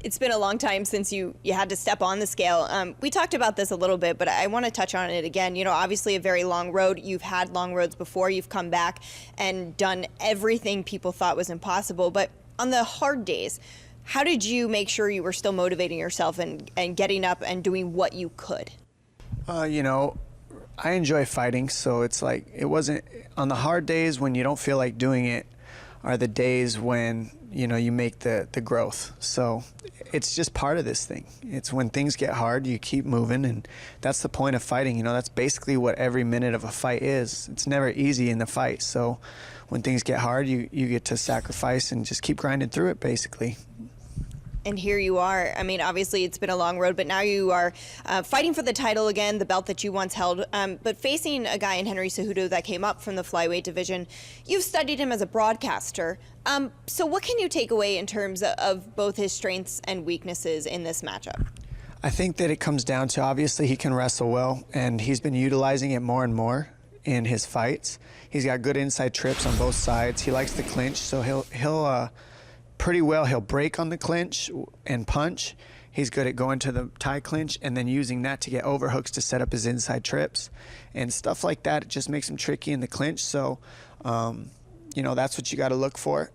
It's been a long time since you had to step on the scale. We talked about this a little bit, but I want to touch on it again. You know, obviously a very long road. You've had long roads before. You've come back and done everything people thought was impossible. But on the hard days, how did you make sure you were still motivating yourself and getting up and doing what you could? You know, I enjoy fighting, so it's like it wasn't on the hard days when you don't feel like doing it are the days when, you know, you make the growth. So it's just part of this thing. It's when things get hard, you keep moving, and that's the point of fighting. You know, that's basically what every minute of a fight is. It's never easy in the fight. So when things get hard, you get to sacrifice and just keep grinding through it, basically. And here you are. I mean, obviously it's been a long road, but now you are fighting for the title again, the belt that you once held, but facing a guy in Henry Cejudo that came up from the flyweight division. You've studied him as a broadcaster. So what can you take away in terms of both his strengths and weaknesses in this matchup? I think that it comes down to, obviously he can wrestle well, and he's been utilizing it more and more in his fights. He's got good inside trips on both sides. He likes to clinch, so he'll pretty well, he'll break on the clinch and punch. He's good at going to the tie clinch and then using that to get overhooks to set up his inside trips and stuff like that. It just makes him tricky in the clinch. So, you know, that's what you got to look for.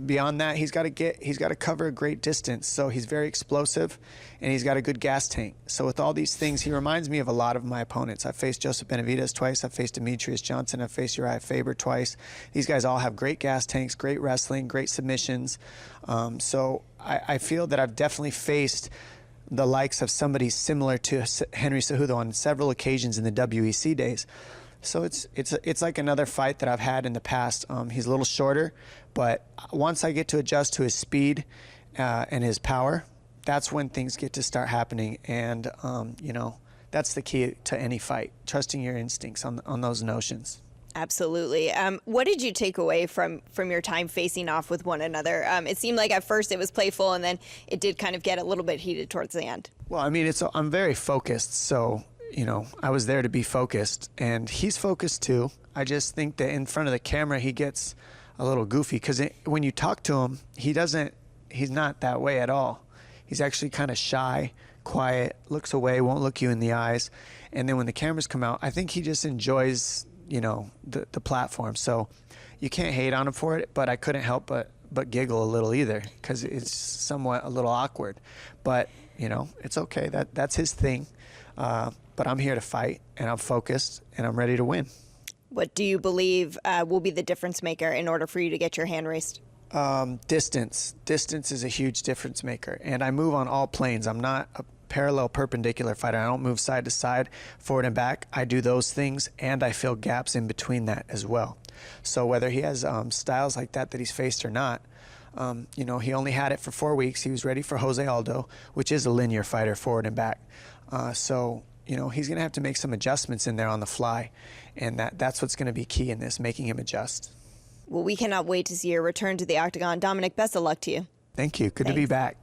Beyond that, he's got to cover a great distance. So he's very explosive, and he's got a good gas tank. So with all these things, he reminds me of a lot of my opponents. I've faced Joseph Benavidez twice. I've faced Demetrius Johnson. I've faced Uriah Faber twice. These guys all have great gas tanks, great wrestling, great submissions. So I feel that I've definitely faced the likes of somebody similar to Henry Cejudo on several occasions in the WEC days. So it's like another fight that I've had in the past. He's a little shorter, but once I get to adjust to his speed and his power, that's when things get to start happening. And you know, that's the key to any fight: trusting your instincts on those notions. Absolutely. What did you take away from your time facing off with one another? It seemed like at first it was playful, and then it did kind of get a little bit heated towards the end. Well, I mean, I'm very focused, so. You know, I was there to be focused, and he's focused too. I just think that in front of the camera, he gets a little goofy because when you talk to him, he's not that way at all. He's actually kind of shy, quiet, looks away, won't look you in the eyes. And then when the cameras come out, I think he just enjoys, you know, the platform. So you can't hate on him for it, but I couldn't help but giggle a little either because it's somewhat a little awkward. But, you know, it's okay. That's his thing. But I'm here to fight, and I'm focused, and I'm ready to win. What do you believe will be the difference maker in order for you to get your hand raised? Distance. Distance is a huge difference maker, and I move on all planes. I'm not a parallel perpendicular fighter. I don't move side to side, forward and back. I do those things, and I fill gaps in between that as well. So whether he has styles like that he's faced or not, you know, he only had it for 4 weeks. He was ready for Jose Aldo, which is a linear fighter, forward and back. So, you know, he's going to have to make some adjustments in there on the fly, and that's what's going to be key in this, making him adjust. Well, we cannot wait to see your return to the Octagon. Dominick, best of luck to you. Thank you. Good to be back.